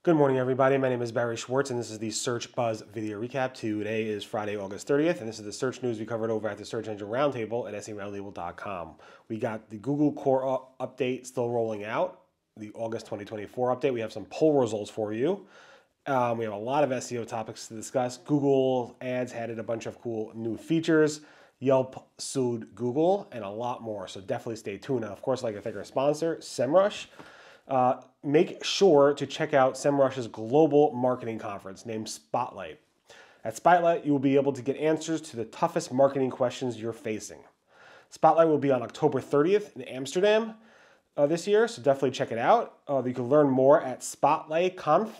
Good morning, everybody. My name is Barry Schwartz, and this is the Search Buzz video recap. Today is Friday, August 30th, and this is the search news we covered over at the Search Engine Roundtable at SEOroundtable.com. We got the Google Core update still rolling out, the August 2024 update. We have some poll results for you. We have a lot of SEO topics to discuss. Google Ads added a bunch of cool new features. Yelp sued Google, and a lot more, so definitely stay tuned. And of course, I'd like to thank our sponsor, SEMrush. Make sure to check out SEMrush's global marketing conference named Spotlight. At Spotlight, you will be able to get answers to the toughest marketing questions you're facing. Spotlight will be on October 30th in Amsterdam this year, so definitely check it out. You can learn more at SpotlightConf,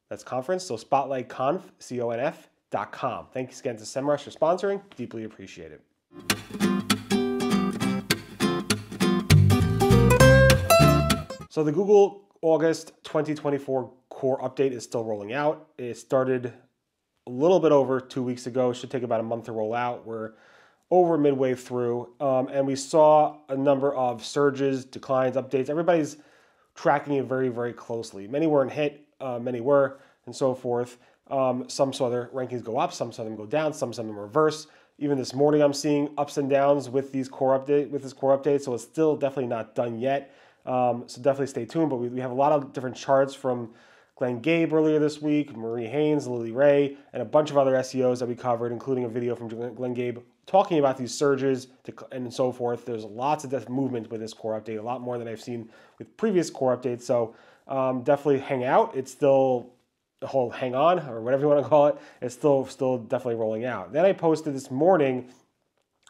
that's conference, so SpotlightConf, CONF.com. Thanks again to SEMrush for sponsoring. Deeply appreciate it. So the Google August 2024 core update is still rolling out. It started a little bit over 2 weeks ago. It should take about a month to roll out. We're over midway through, and we saw a number of surges, declines, updates. Everybody's tracking it very, very closely. Many weren't hit, many were, and so forth. Some saw their rankings go up, some saw them go down, some saw them reverse. Even this morning, I'm seeing ups and downs with this core update. So it's still definitely not done yet. So definitely stay tuned, but we have a lot of different charts from Glenn Gabe earlier this week, Marie Haynes, Lily Ray, and a bunch of other SEOs that we covered, including a video from Glenn Gabe talking about these surges and so forth. There's lots of movement with this core update, a lot more than I've seen with previous core updates. So definitely hang out. It's still the whole hang on, or whatever you want to call it. It's still definitely rolling out. Then I posted this morning,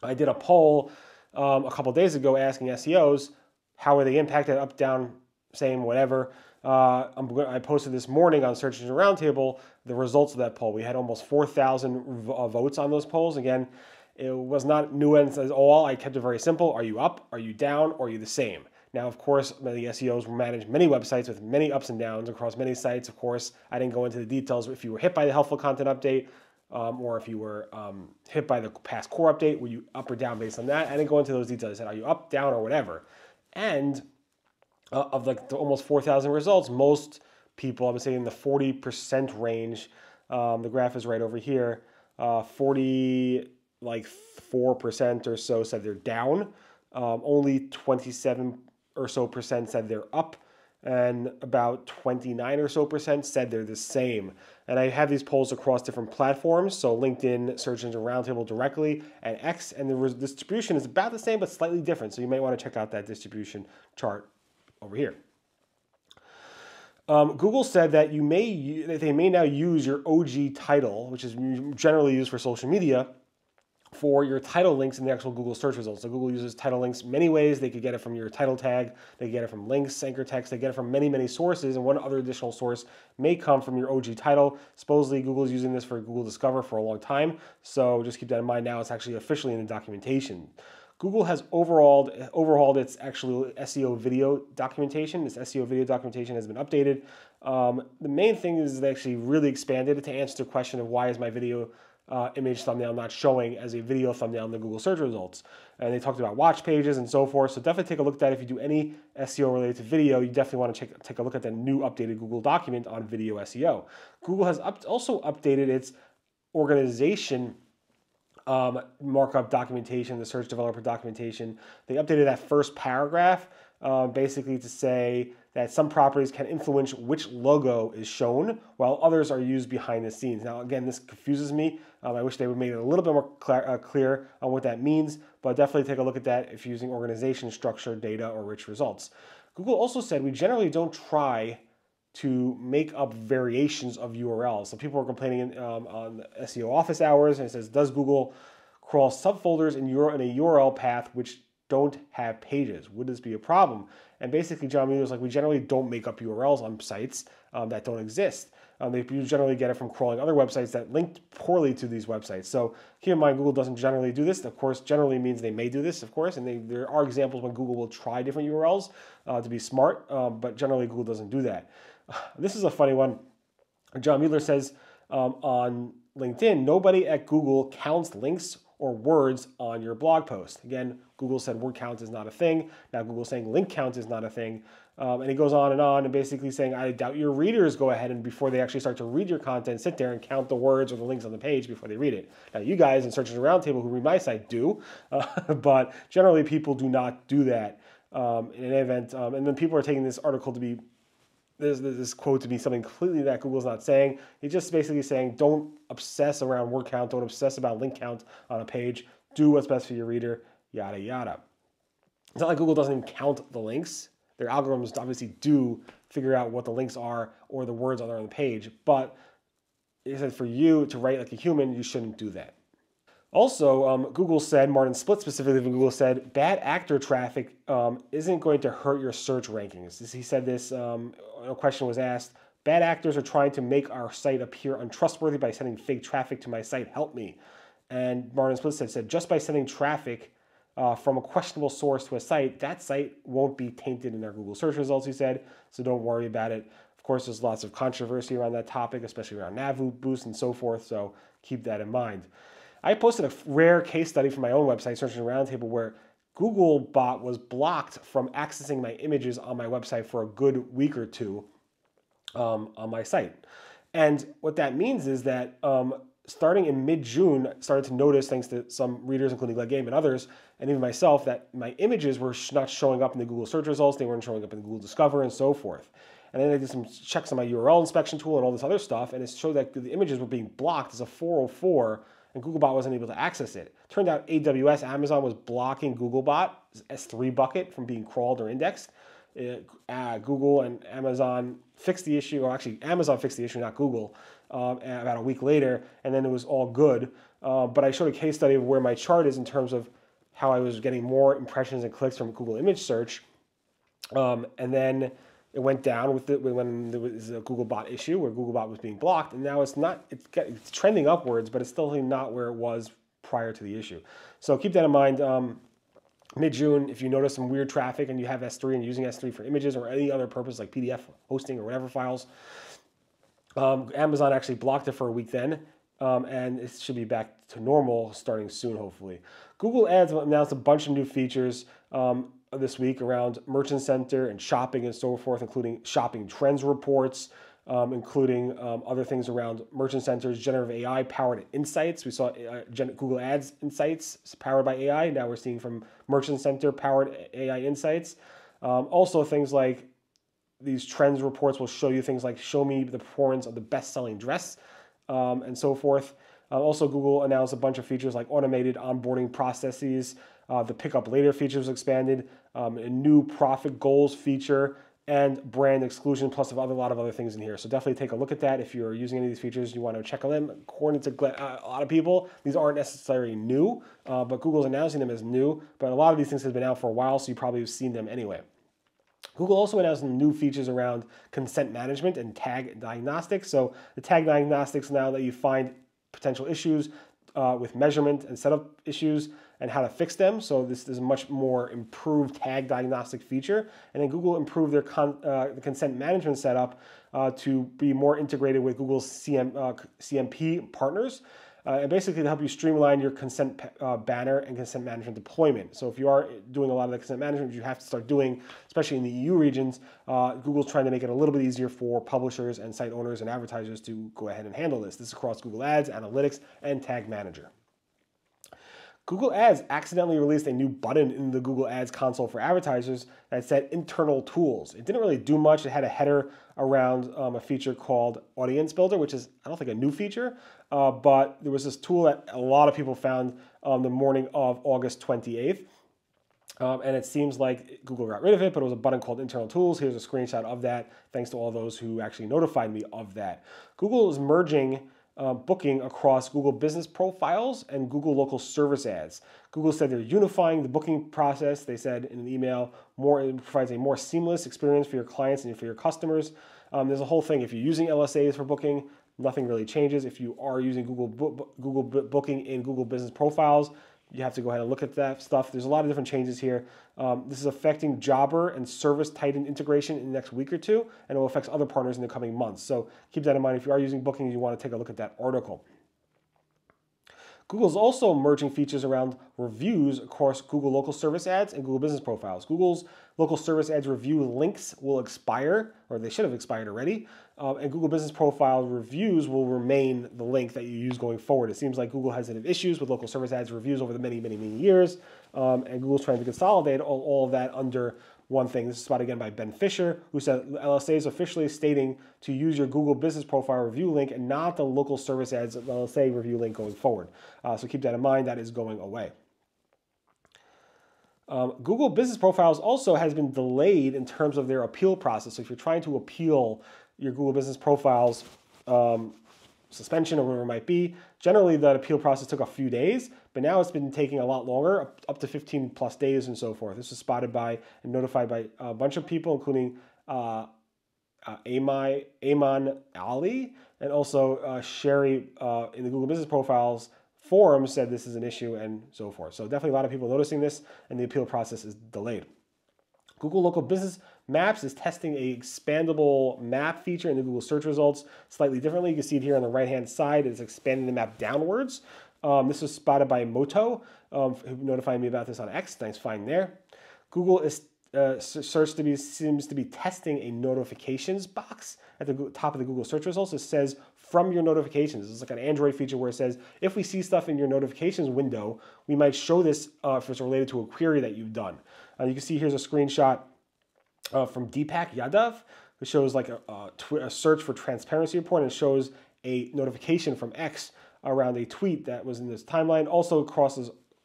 I did a poll a couple days ago asking SEOs, how are they impacted, up, down, same, whatever. I posted this morning on Search Engine Roundtable the results of that poll. We had almost 4,000 votes on those polls. Again, it was not nuanced at all. I kept it very simple. Are you up? Are you down? Or are you the same? Now, of course, the SEOs manage many websites with many ups and downs across many sites. Of course, I didn't go into the details. If you were hit by the helpful content update, or if you were hit by the past core update, were you up or down based on that? I didn't go into those details. I said, are you up, down, or whatever? And of like the almost 4,000 results, most people, I would say in the 40% range, the graph is right over here, 4% or so said they're down. Only 27 or so percent said they're up, and about 29 or so percent said they're the same. And I have these polls across different platforms, so LinkedIn, Search Engine Roundtable directly, and X, and the distribution is about the same but slightly different, so you might want to check out that distribution chart over here. Google said that they may now use your OG title, which is generally used for social media, for your title links in the actual Google search results. So Google uses title links many ways. They could get it from your title tag. They get it from links, anchor text. They get it from many, many sources. And one other additional source may come from your OG title. Supposedly, Google is using this for Google Discover for a long time. So just keep that in mind. Now it's actually officially in the documentation. Google has overhauled its actual SEO video documentation. This SEO video documentation has been updated. The main thing is they actually really expanded it to answer the question of why is my video image thumbnail not showing as a video thumbnail in the Google search results. And they talked about watch pages and so forth. So definitely take a look at that. If you do any SEO related to video, you definitely want to take a look at the new updated Google document on video SEO. Google has also updated its organization markup documentation, the search developer documentation. They updated that first paragraph basically to say that some properties can influence which logo is shown, while others are used behind the scenes. Now, again, this confuses me. I wish they would make it a little bit more clear on what that means, but definitely take a look at that if you're using organization, structure, data, or rich results. Google also said we generally don't try to make up variations of URLs. So people are complaining on SEO office hours, and it says, does Google crawl subfolders in a URL path which don't have pages? Would this be a problem? And basically, John Mueller's like, we generally don't make up URLs on sites that don't exist. You generally get it from crawling other websites that linked poorly to these websites. So keep in mind, Google doesn't generally do this. Of course, generally means they may do this, of course, and there are examples when Google will try different URLs to be smart, but generally Google doesn't do that. This is a funny one. John Mueller says on LinkedIn, nobody at Google counts links or words on your blog post. Again, Google said word count is not a thing. Now Google's saying link count is not a thing. And it goes on and basically saying, I doubt your readers go ahead and before they actually start to read your content, sit there and count the words or the links on the page before they read it. Now, you guys in Search Engine Roundtable who read my site do, but generally people do not do that in any event. And then people are taking this article to be, this quote to be something completely that Google's not saying. He's just basically saying, don't obsess around word count, don't obsess about link count on a page. Do what's best for your reader, yada, yada. It's not like Google doesn't even count the links. Their algorithms obviously do figure out what the links are or the words are on the page, but it said for you to write like a human, you shouldn't do that. Also, Google said, Martin Splitt specifically from Google said, bad actor traffic isn't going to hurt your search rankings. He said this, a question was asked, bad actors are trying to make our site appear untrustworthy by sending fake traffic to my site, help me. And Martin Splitt said, just by sending traffic from a questionable source to a site, that site won't be tainted in their Google search results, he said, so don't worry about it. Of course, there's lots of controversy around that topic, especially around nav boost and so forth, so keep that in mind. I posted a rare case study from my own website, Search Engine Roundtable, where Googlebot was blocked from accessing my images on my website for a good week or two on my site. And what that means is that starting in mid-June, I started to notice, thanks to some readers, including Leg Game and others, and even myself, that my images were not showing up in the Google search results, they weren't showing up in Google Discover, and so forth. And then I did some checks on my URL inspection tool and all this other stuff, and it showed that the images were being blocked as a 404, and Googlebot wasn't able to access it. Turned out AWS, Amazon, was blocking Googlebot, S3 bucket, from being crawled or indexed. Google and Amazon fixed the issue, or actually Amazon fixed the issue, not Google, about a week later, and then it was all good. But I showed a case study of where my chart is in terms of how I was getting more impressions and clicks from Google image search. And then it went down when there was a Googlebot issue where Googlebot was being blocked, and now it's trending upwards, but it's still not where it was prior to the issue. So keep that in mind. Mid-June, if you notice some weird traffic and you have S3 and you're using S3 for images or any other purpose like PDF hosting or whatever files, Amazon actually blocked it for a week then, and it should be back to normal starting soon, hopefully. Google Ads announced a bunch of new features this week around Merchant Center and shopping and so forth, including shopping trends reports, including other things around Merchant Center's generative AI-powered insights. We saw Google Ads insights powered by AI. Now we're seeing from Merchant Center-powered AI insights. Also, things like these trends reports will show you things like show me the performance of the best-selling dress and so forth. Also, Google announced a bunch of features like automated onboarding processes, the pick up later feature was expanded, a new profit goals feature, and brand exclusion, plus a lot of other things in here. So definitely take a look at that. If you're using any of these features, you want to check on them. According to a lot of people, these aren't necessarily new, but Google's announcing them as new. But a lot of these things have been out for a while, so you probably have seen them anyway. Google also announced some new features around consent management and tag diagnostics. So the tag diagnostics now that you find potential issues with measurement and setup issues and how to fix them. So this is a much more improved tag diagnostic feature. And then Google improved their the consent management setup to be more integrated with Google's CMP partners. And basically to help you streamline your consent banner and consent management deployment. So if you are doing a lot of the consent management, you have to start doing, especially in the EU regions, Google's trying to make it a little bit easier for publishers and site owners and advertisers to go ahead and handle this. This is across Google Ads, Analytics, and Tag Manager. Google Ads accidentally released a new button in the Google Ads console for advertisers that said internal tools. It didn't really do much. It had a header around a feature called Audience Builder, which is, I don't think, a new feature, but there was this tool that a lot of people found on the morning of August 28th. And it seems like Google got rid of it, but it was a button called Internal Tools. Here's a screenshot of that, thanks to all those who actually notified me of that. Google is merging booking across Google Business Profiles and Google Local Service Ads. Google said they're unifying the booking process. They said in an email, it provides a more seamless experience for your clients and for your customers. There's a whole thing. If you're using LSAs for booking, nothing really changes. If you are using Google Booking in Google Business Profiles, you have to go ahead and look at that stuff. There's a lot of different changes here. This is affecting Jobber and Service Titan integration in the next week or two, and it will affect other partners in the coming months. So keep that in mind. If you are using Booking, you want to take a look at that article. Google's also merging features around reviews across Google Local Service Ads and Google Business Profiles. Google's Local Service Ads review links will expire, or they should have expired already, and Google Business Profile reviews will remain the link that you use going forward. It seems like Google has had issues with Local Service Ads reviews over the many years, and Google's trying to consolidate all of that under one thing. This is spotted again by Ben Fisher, who said LSA is officially stating to use your Google Business Profile review link and not the Local Service Ads LSA review link going forward. So keep that in mind. That is going away. Google Business Profiles also has been delayed in terms of their appeal process. So if you're trying to appeal your Google Business Profiles suspension or whatever it might be, generally that appeal process took a few days, but now it's been taking a lot longer, up to 15 plus days and so forth. This was spotted by and notified by a bunch of people, including Ayman Ali and also Sherry in the Google Business Profiles forum said this is an issue and so forth. So definitely a lot of people noticing this, and the appeal process is delayed. Google Local Business Maps is testing a expandable map feature in the Google search results slightly differently. You can see it here on the right-hand side. It's expanding the map downwards. This was spotted by Moto, who notified me about this on X. Thanks, fine there. Google is seems to be testing a notifications box at the top of the Google search results. It says from your notifications. It's like an Android feature where it says, if we see stuff in your notifications window, we might show this if it's related to a query that you've done. You can see here's a screenshot from Deepak Yadav. It shows like a search for transparency report, and it shows a notification from X around a tweet that was in this timeline. Also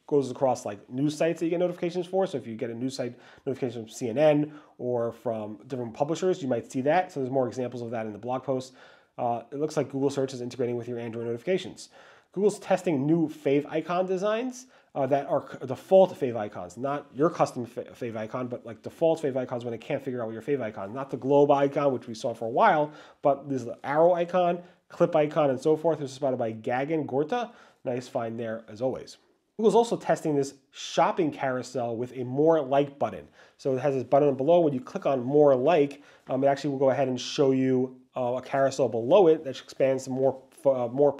goes across like news sites that you get notifications for. So if you get a news site notification from CNN or from different publishers, you might see that. So there's more examples of that in the blog post. It looks like Google Search is integrating with your Android notifications. Google's testing new fave icon designs that are default fave icons, not your custom fave icon, but like default fave icons when it can't figure out what your fave icon, not the globe icon, which we saw for a while, but this is the arrow icon, clip icon, and so forth. This is spotted by Gagan Gorta. Nice find there as always. Google's also testing this shopping carousel with a more like button. So it has this button below. When you click on more like, it actually will go ahead and show you a carousel below it that expands to more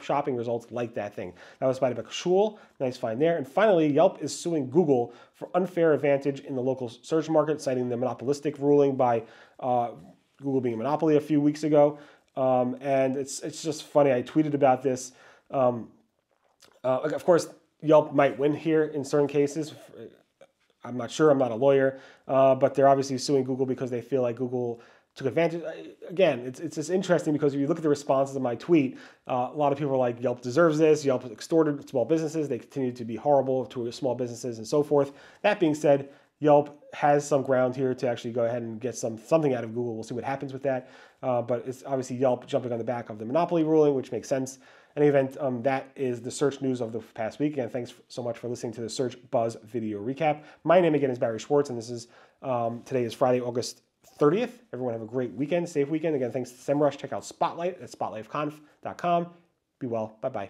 shopping results like that thing. That was spotted by Carousel. Nice find there. And finally, Yelp is suing Google for unfair advantage in the local search market, citing the monopolistic ruling by Google being a monopoly a few weeks ago. And it's just funny. I tweeted about this. Of course, Yelp might win here in certain cases. I'm not sure. I'm not a lawyer. But they're obviously suing Google because they feel like Google took advantage. Again, it's just interesting because if you look at the responses to my tweet, a lot of people are like, Yelp deserves this. Yelp extorted small businesses. They continue to be horrible to small businesses and so forth. That being said, Yelp has some ground here to actually go ahead and get something out of Google. We'll see what happens with that. But it's obviously Yelp jumping on the back of the monopoly ruling, which makes sense. In any event, that is the search news of the past week. Again, thanks so much for listening to the Search Buzz video recap. My name again is Barry Schwartz, and this is today is Friday, August 30th. Everyone have a great weekend, safe weekend. Again, thanks to SEMrush. Check out Spotlight at spotlightconf.com. Be well. Bye-bye.